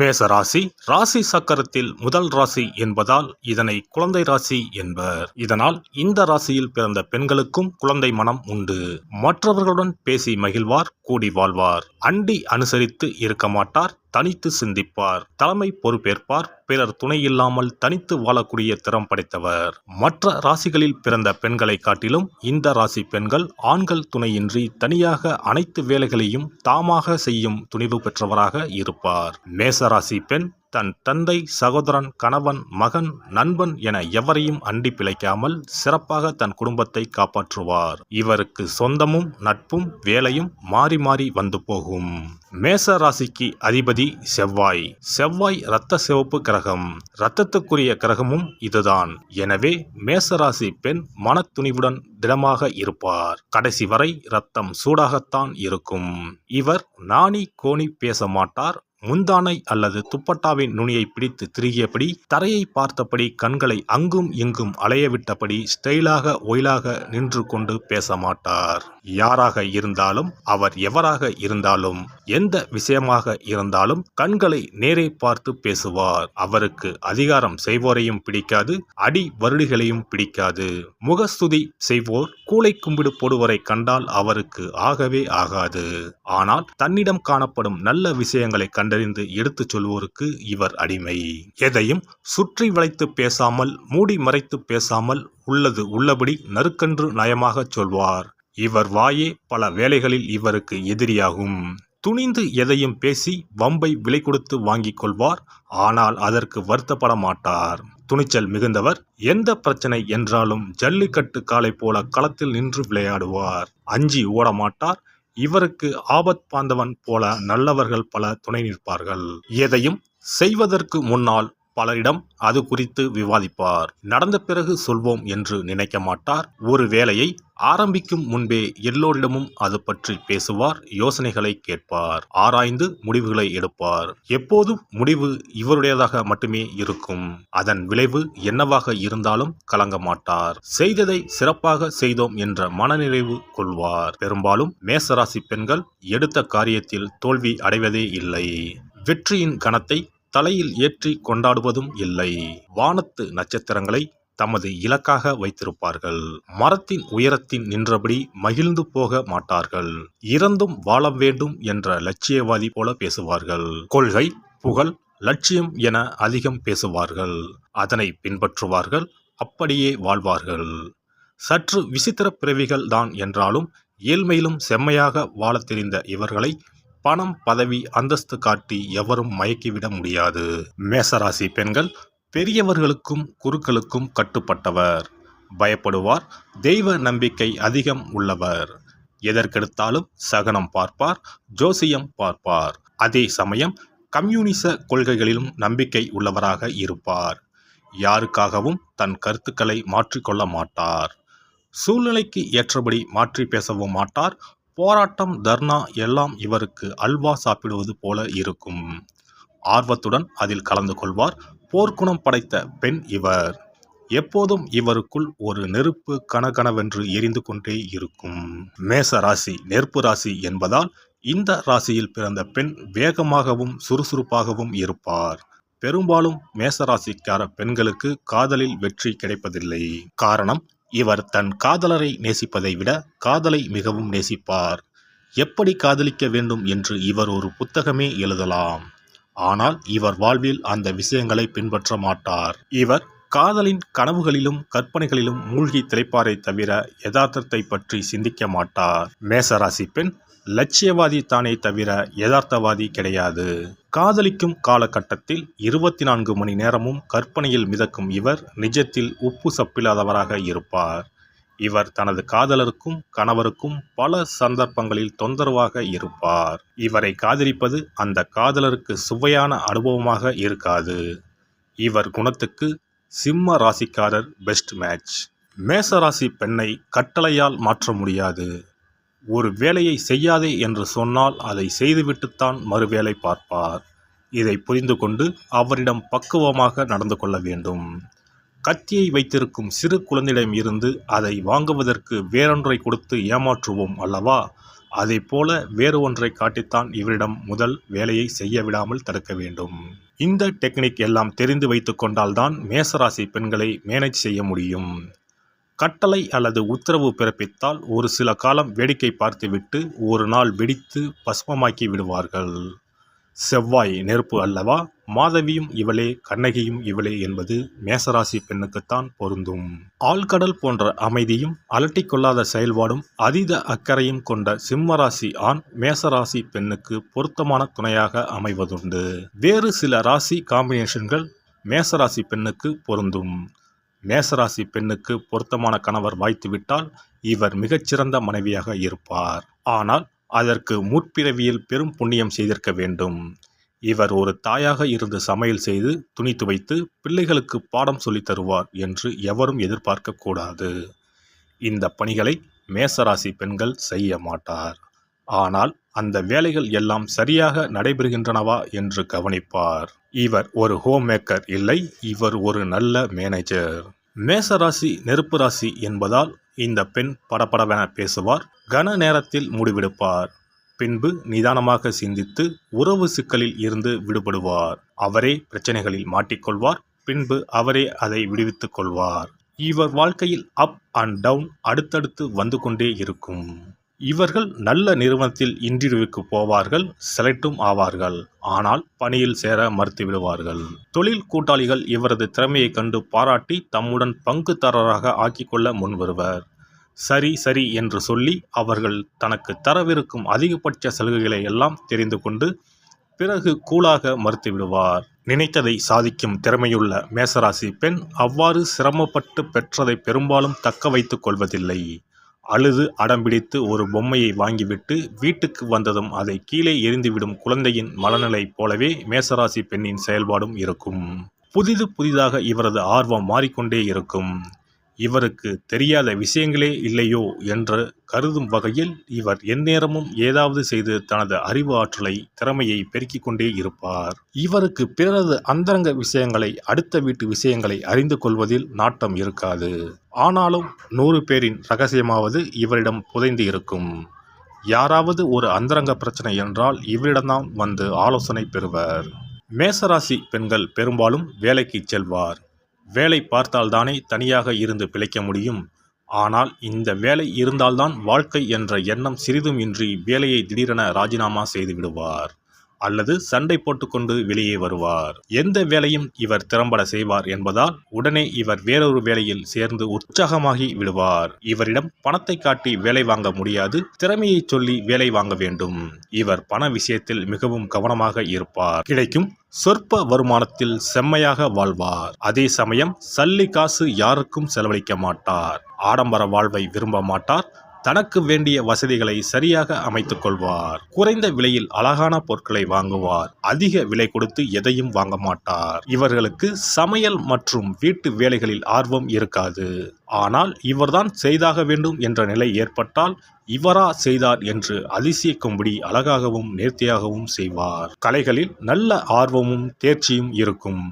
மேச ராசி ராசி சக்கரத்தில் முதல் ராசி என்பதால் இதனை குழந்தை ராசி என்பர். இதனால் இந்த ராசியில் பிறந்த பெண்களுக்கும் குழந்தை மனம் உண்டு. மற்றவர்களுடன் பேசி மகிழ்வார், கூடி வாழ்வார். அண்டி அனுசரித்து இருக்க மாட்டார், தனித்து சிந்திப்பார். தலைமை பொறுப்பேற்பார். பிறர் துணை இல்லாமல் தனித்து வாழக்கூடிய திறம் படைத்தவர். மற்ற ராசிகளில் பிறந்த பெண்களை காட்டிலும் இந்த ராசி பெண்கள் ஆண்கள் துணையின்றி தனியாக அனைத்து வேலைகளையும் தாமாக செய்யும் துணிவு பெற்றவராக இருப்பார். மேசராசி பெண் தன் தந்தை, சகோதரன், கணவன், மகன், நண்பன் என எவரையும் அண்டி பிழைக்காமல் சிறப்பாக தன் குடும்பத்தை காப்பாற்றுவார். இவருக்கு சொந்தமும் நட்பும் வேலையும் மாறி மாறி வந்து போகும். மேச ராசிக்கு அதிபதி செவ்வாய். செவ்வாய் இரத்த சிவப்பு கிரகம். இரத்தத்துக்குரிய கிரகமும் இதுதான். எனவே மேசராசி பெண் மனத்துணிவுடன் திடமாக இருப்பார். கடைசி வரை இரத்தம் சூடாகத்தான் இருக்கும். இவர் நாணி கோணி பேச மாட்டார். முந்தானை அல்லது துப்பட்டாவின் நுனியை பிடித்து திரிகியபடி, தரையை பார்த்தபடி, கண்களை அங்கும் இங்கும் அலையவிட்டபடி ஸ்டைலாக ஒயிலாக நின்று கொண்டு பேச மாட்டார். யாராக இருந்தாலும், அவர் எவராக இருந்தாலும், எந்த விஷயமாக இருந்தாலும் கண்களை நேரே பார்த்து பேசுவார். அவருக்கு அதிகாரம் செய்வோரையும் பிடிக்காது, அடி வருடிகளையும் பிடிக்காது. முகஸ்துதி செய்வோர், கூளை கும்பிடு போடுவரை கண்டால் அவருக்கு ஆகவே ஆகாது. ஆனால் தன்னிடம் காணப்படும் நல்ல விஷயங்களை கண்டறிந்து எடுத்துச் சொல்வோருக்கு இவர் அடிமை. எதையும் சுற்றி வளைத்து பேசாமல், மூடி மறைத்து பேசாமல், உள்ளது உள்ளபடி நறுக்கன்று நயமாகச் சொல்வார். இவர் வாயே பல வேளைகளில் இவருக்கு எதிரியாகும். துணிந்து எதையும் பேசி வம்பை விலை கொடுத்து வாங்கிக் கொள்வார். ஆனால் அதற்கு வருத்தப்பட மாட்டார். துணிச்சல் மிகுந்தவர். எந்த பிரச்சனை என்றாலும் ஜல்லிக்கட்டு காளை போல களத்தில் நின்று விளையாடுவார். அஞ்சி ஓட மாட்டார். இவருக்கு ஆபத் பாந்தவன் போல நல்லவர்கள் பல துணை நிற்பார்கள். எதையும் செய்வதற்கு முன்னால் பலரிடம் அது குறித்து விவாதிப்பார். நடந்த பிறகு சொல்வோம் என்று நினைக்க மாட்டார். ஒரு வேலையை ஆரம்பிக்கும் முன்பே எல்லோரிடமும் அது பற்றி பேசுவார். யோசனைகளை கேட்பார். ஆராய்ந்து முடிவுகளை எடுப்பார். எப்போதும் முடிவு இவருடையதாக மட்டுமே இருக்கும். அதன் விளைவு என்னவாக இருந்தாலும் கலங்க மாட்டார். செய்ததை சிறப்பாக செய்தோம் என்ற மனநிறைவு கொள்வார். பெரும்பாலும் மேசராசி பெண்கள் எடுத்த காரியத்தில் தோல்வி அடைவதே இல்லை. வெற்றியின் கணத்தை தலையில் ஏற்றி கொண்டாடுவதும் இல்லை. வானத்து நட்சத்திரங்களை தமது இலக்காக வைத்திருப்பார்கள். மரத்தின் உயரத்தின் நின்றபடி மகிழ்ந்து போக மாட்டார்கள். இறந்தும் வாழ வேண்டும் என்ற லட்சியவாதி போல பேசுவார்கள். கொள்கை, புகழ், லட்சியம் என அதிகம் பேசுவார்கள். அதனை பின்பற்றுவார்கள். அப்படியே வாழ்வார்கள். சற்று விசித்திர பிறவிகள் தான் என்றாலும் ஏழ்மையிலும் செம்மையாக வாழ தெரிந்த இவர்களை பணம், பதவி, அந்தஸ்து காட்டி எவரும் மயக்கிவிட முடியாது. மேசராசி பெண்கள் பெரியவர்களுக்கும் குருக்களுக்கும் கட்டுப்பட்டவர். பயப்படுவார். தெய்வ நம்பிக்கை அதிகம் உள்ளவர். எதற்கெடுத்தாலும் சகனம் பார்ப்பார், ஜோசியம் பார்ப்பார். அதே சமயம் கம்யூனிச கொள்கைகளிலும் நம்பிக்கை உள்ளவராக இருப்பார். யாருக்காகவும் தன் கருத்துக்களை மாற்றிக்கொள்ள மாட்டார். சூழ்நிலைக்கு ஏற்றபடி மாற்றி பேசவும் மாட்டார். போராட்டம், தர்ணா எல்லாம் இவருக்கு அல்வா சாப்பிடுவது போல இருக்கும். ஆர்வத்துடன் அதில் கலந்து கொள்வார். போர்க்குணம் படைத்த பெண் இவர். எப்போதும் இவருக்குள் ஒரு நெருப்பு கனகனவென்று எரிந்து கொண்டே இருக்கும். மேச ராசி நெருப்பு ராசி என்பதால் இந்த ராசியில் பிறந்த பெண் வேகமாகவும் சுறுசுறுப்பாகவும் இருப்பார். பெரும்பாலும் மேசராசிக்கார பெண்களுக்கு காதலில் வெற்றி கிடைப்பதில்லை. காரணம், இவர் தன் காதலரை நேசிப்பதை விட காதலை மிகவும் நேசிப்பார். எப்படி காதலிக்க வேண்டும் என்று இவர் ஒரு புத்தகமே எழுதலாம். ஆனால் இவர் வாழ்வில் அந்த விஷயங்களை பின்பற்ற மாட்டார். இவர் காதலின் கனவுகளிலும் கற்பனைகளிலும் மூழ்கி திளைப்பாரை தவிர யதார்த்தத்தை பற்றி சிந்திக்க மாட்டார். மேசராசி பெண் லட்சியவாதி தானே தவிர யதார்த்தவாதி கிடையாது. காதலிக்கும் காலகட்டத்தில் 24 மணி நேரமும் கற்பனையில் மிதக்கும் இவர் நிஜத்தில் உப்பு சப்பில்லாதவராக இருப்பார். இவர் தனது காதலருக்கும் கணவருக்கும் பல சந்தர்ப்பங்களில் தொந்தரவாக இருப்பார். இவரை காதலிப்பது அந்த காதலருக்கு சுவையான அனுபவமாக இருக்காது. இவர் குணத்துக்கு சிம்ம ராசிக்காரர் பெஸ்ட் மேட்ச். மேசராசி பெண்ணை கட்டளையால் மாற்ற முடியாது. ஒரு வேலையை செய்யாதே என்று சொன்னால் அதை செய்துவிட்டுத்தான் மறுவேளை பார்ப்பார். இதை புரிந்து கொண்டு அவரிடம் பக்குவமாக நடந்து கொள்ள வேண்டும். கத்தியை வைத்திருக்கும் சிறு குழந்தையிடம் இருந்து அதை வாங்குவதற்கு வேறொன்றை கொடுத்து ஏமாற்றுவோம் அல்லவா? அதைப்போல வேறு ஒன்றை காட்டித்தான் இவரிடம் முதல் வேலையை செய்ய விடாமல் தடுக்க வேண்டும். இந்த டெக்னிக் எல்லாம் தெரிந்து வைத்து கொண்டால்தான் மேசராசி பெண்களை மேனேஜ் செய்ய முடியும். கட்டளை அல்லது உத்தரவு பிறப்பித்தால் ஒரு சில காலம் வேடிக்கை பார்த்துவிட்டு ஒரு நாள் வெடித்து பஸ்மமாக்கி விடுவார்கள். செவ்வாய் நெருப்பு அல்லவா? மாதவியும் இவளே, கண்ணகியும் இவளே என்பது மேசராசி பெண்ணுக்குத்தான் பொருந்தும். ஆழ்கடல் போன்ற அமைதியும் அலட்டிக்கொள்ளாத செயல்பாடும் அதீத அக்கறையும் கொண்ட சிம்மராசி ஆண் மேசராசி பெண்ணுக்கு பொருத்தமான துணையாக அமைவதுண்டு. வேறு சில ராசி காம்பினேஷன்கள் மேசராசி பெண்ணுக்கு பொருந்தும். மேசராசி பெண்ணுக்கு பொருத்தமான கணவர் வாய்த்துவிட்டால் இவர் மிகச்சிறந்த மனைவியாக இருப்பார். ஆனால் அதற்கு முற்பிறவியில் பெரும் புண்ணியம் செய்திருக்க வேண்டும். இவர் ஒரு தாயாக இருந்து சமையல் செய்து துணி துவைத்து பிள்ளைகளுக்கு பாடம் சொல்லித் தருவார் என்று எவரும் எதிர்பார்க்க கூடாது. இந்த பணிகளை மேசராசி பெண்கள் செய்ய மாட்டார். ஆனால் அந்த வேலைகள் எல்லாம் சரியாக நடைபெறுகின்றனவா என்று கவனிப்பார். இவர் ஒரு ஹோம் மேக்கர் இல்லை, இவர் ஒரு நல்ல மேனேஜர். மேசராசி நெருப்பு ராசி என்பதால் இந்த பெண் படபடவென பேசுவார், கன நேரத்தில் முடிவெடுப்பார். பின்பு நிதானமாக சிந்தித்து உறவு சிக்கலில் இருந்து விடுபடுவார். அவரே பிரச்சனைகளில் மாட்டிக்கொள்வார். பின்பு அவரே அதை விடுவித்துக் கொள்வார். இவர் வாழ்க்கையில் அப் அண்ட் டவுன் அடுத்தடுத்து வந்து கொண்டே இருக்கும். இவர்கள் நல்ல நிறுவனத்தில் இன்டர்வியூக்கு போவார்கள், செலக்டும் ஆவார்கள். ஆனால் பணியில் சேர மறுத்துவிடுவார்கள். தொழில் கூட்டாளிகள் இவரது திறமையை கண்டு பாராட்டி தம்முடன் பங்குதாரராக ஆக்கிக்கொள்ள முன்வருவர். சரி சரி என்று சொல்லி அவர்கள் தனக்கு தரவிருக்கும் அதிகபட்ச சலுகைகளை எல்லாம் தெரிந்து கொண்டு பிறகு கூலாக மறுத்துவிடுவார். நினைத்ததை சாதிக்கும் திறமையுள்ள மேசராசி பெண் அவ்வாறு சிரமப்பட்டு பெற்றதை பெரும்பாலும் தக்க வைத்துக் கொள்வதில்லை. அழுது அடம்பிடித்து ஒரு பொம்மையை வாங்கிவிட்டு வீட்டுக்கு வந்ததும் அதை கீழே எறிந்துவிடும் குழந்தையின் மனநிலை போலவே மேசராசி பெண்ணின் செயல்பாடும் இருக்கும். புதிதாக இவரது ஆர்வம் மாறிக்கொண்டே இருக்கும். இவருக்கு தெரியாத விஷயங்களே இல்லையோ என்று கருதும் வகையில் இவர் எந்நேரமும் ஏதாவது செய்து தனது அறிவு ஆற்றலை, திறமையை பெருக்கிக் கொண்டே இருப்பார். இவருக்கு பிறரது அந்தரங்க விஷயங்களை, அடுத்த வீட்டு விஷயங்களை அறிந்து கொள்வதில் நாட்டம் இருக்காது. ஆனாலும் 100 பேரின் ரகசியமாவது இவரிடம் புதைந்து இருக்கும். யாராவது ஒரு அந்தரங்க பிரச்சனை என்றால் இவரிடம்தான் வந்து ஆலோசனை பெறுவர். மேசராசி பெண்கள் பெரும்பாலும் வேலைக்கு செல்வார். வேலை பார்த்தால்தானே தனியாக இருந்து பிழைக்க முடியும். ஆனால் இந்த வேலை இருந்தால்தான் வாழ்க்கை என்ற எண்ணம் சிறிதும் இன்றி வேலையை திடீரென ராஜினாமா செய்து விடுவார். அல்லது சண்டை போட்டுக்கொண்டு வெளியே வருவார். எந்த வேலையும் இவர் திறம்பட செய்வார் என்பதால் உடனே இவர் வேறொரு வேலையில் சேர்ந்து உற்சாகமாகி விடுவார். இவரிடம் பணத்தை காட்டி வேலை வாங்க முடியாது, திறமையை சொல்லி வேலை வாங்க வேண்டும். இவர் பண விஷயத்தில் மிகவும் கவனமாக இருப்பார். கிடைக்கும் சொற்ப வருமானத்தில் செம்மையாக வாழ்வார். அதே சமயம் சல்லி காசு யாருக்கும் செலவழிக்க மாட்டார். ஆடம்பர வாழ்வை விரும்ப மாட்டார். தனக்கு வேண்டிய வசதிகளை சரியாக அமைத்துக் கொள்வார். குறைந்த விலையில் அழகான பொருட்களை வாங்குவார். அதிக விலை கொடுத்து எதையும் வாங்க மாட்டார். இவர்களுக்கு சமையல் மற்றும் வீட்டு வேலைகளில் ஆர்வம் இருக்காது. ஆனால் இவர்தான் செய்தாக வேண்டும் என்ற நிலை ஏற்பட்டால் இவரா செய்தார் என்று அதிசயிக்கும்படி அழகாகவும் நேர்த்தியாகவும் செய்வார். கலைகளில் நல்ல ஆர்வமும் தேர்ச்சியும் இருக்கும்.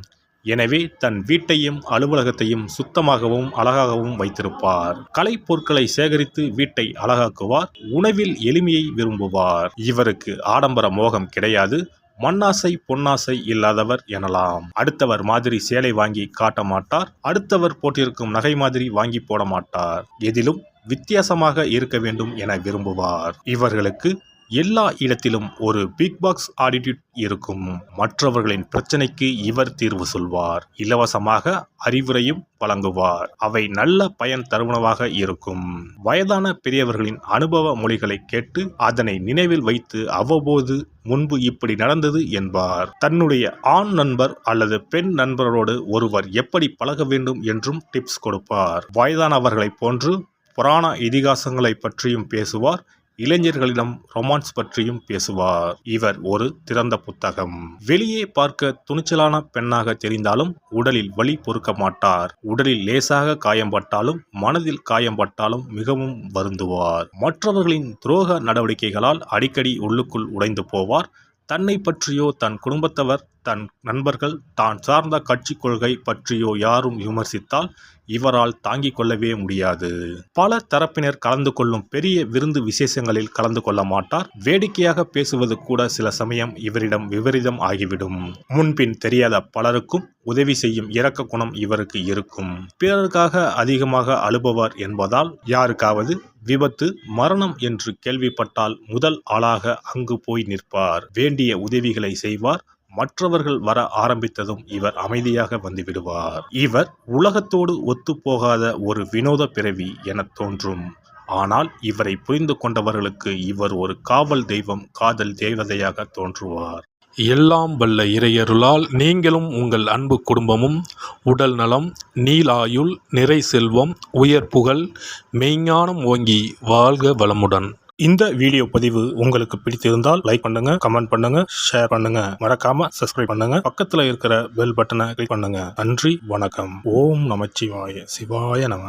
எனவே தன் வீட்டையும் அலுவலகத்தையும் சுத்தமாகவும் அழகாகவும் வைத்திருப்பார். கலை பொருட்களை சேகரித்து வீட்டை அழகாக்குவார். உணவில் எளிமையை விரும்புவார். இவருக்கு ஆடம்பர மோகம் கிடையாது. மண்ணாசை பொன்னாசை இல்லாதவர் எனலாம். அடுத்தவர் மாதிரி சேலை வாங்கி காட்ட மாட்டார். அடுத்தவர் போட்டிருக்கும் நகை மாதிரி வாங்கி போட மாட்டார். எதிலும் வித்தியாசமாக இருக்க வேண்டும் என விரும்புவார். இவர்களுக்கு எல்லா இடத்திலும் ஒரு பிக் பாக்ஸ் ஆட்டிடியூட் இருக்கும். மற்றவர்களின் பிரச்சனைக்கு இவர் தீர்வு சொல்வார். இலவசமாக அறிவுரையும் வழங்குவார். அவை நல்ல பயன் தருவனவாக இருக்கும். வயதான பெரியவர்களின் அனுபவ மொழிகளை கேட்டு அதனை நினைவில் வைத்து அவ்வப்போது முன்பு இப்படி நடந்தது என்பார். தன்னுடைய ஆண் நண்பர் அல்லது பெண் நண்பரோடு ஒருவர் எப்படி பழக வேண்டும் என்றும் டிப்ஸ் கொடுப்பார். வயதானவர்களைப் போன்று புராண இதிகாசங்களை பற்றியும் பேசுவார். இளைஞர்களிடம் ரொமான்ஸ் பற்றியும் பேசுவார். இவர் ஒரு திறந்த புத்தகம். வெளியே பார்க்க துணிச்சலான பெண்ணாக தெரிந்தாலும் உடலில் வலி பொறுக்க மாட்டார். உடலில் லேசாக காயம்பட்டாலும் மனதில் காயம்பட்டாலும் மிகவும் வருந்துவார். மற்றவர்களின் துரோக நடவடிக்கைகளால் அடிக்கடி உள்ளுக்குள் உடைந்து போவார். தன்னை பற்றியோ தன் குடும்பத்தவர், தன் நண்பர்கள், தான் சார்ந்த கட்சி கொள்கை பற்றியோ யாரும் விமர்சித்தால் இவரால் தாங்கிக் கொள்ளவே முடியாது. பல தரப்பினர் கலந்து கொள்ளும் பெரிய விருந்து விசேஷங்களில் கலந்து கொள்ள மாட்டார். வேடிக்கையாக பேசுவது கூட சில சமயம் இவரிடம் விபரீதம் ஆகிவிடும். முன்பின் தெரியாத பலருக்கும் உதவி செய்யும் இரக்க குணம் இவருக்கு இருக்கும். பிறருக்காக அதிகமாக அழுபவர் என்பதால் யாருக்காவது விபத்து, மரணம் என்று கேள்விப்பட்டால் முதல் ஆளாக அங்கு போய் நிற்பார். வேண்டிய உதவிகளை செய்வார். மற்றவர்கள் வர ஆரம்பித்ததும் இவர் அமைதியாக வந்துவிடுவார். இவர் உலகத்தோடு ஒத்துப்போகாத ஒரு வினோத பிறவி என தோன்றும். ஆனால் இவரை புரிந்து கொண்டவர்களுக்கு இவர் ஒரு காவல் தெய்வம், காதல் தேவதையாக தோன்றுவார். எல்லாம் வல்ல இறையருளால் நீங்களும் உங்கள் அன்பு குடும்பமும் உடல் நலம், நீலாயுள், நிறை செல்வம், உயர் புகழ், மெய்ஞானம் ஓங்கி வாழ்க வளமுடன். இந்த வீடியோ பதிவு உங்களுக்கு பிடித்திருந்தால் லைக் பண்ணுங்க, கமெண்ட் பண்ணுங்க, ஷேர் பண்ணுங்க. மறக்காம சப்ஸ்கிரைப் பண்ணுங்க. பக்கத்துல இருக்கிற பெல் பட்டனை கிளிக் பண்ணுங்க. நன்றி, வணக்கம். ஓம் நமச்சிவாய. சிவாய நம.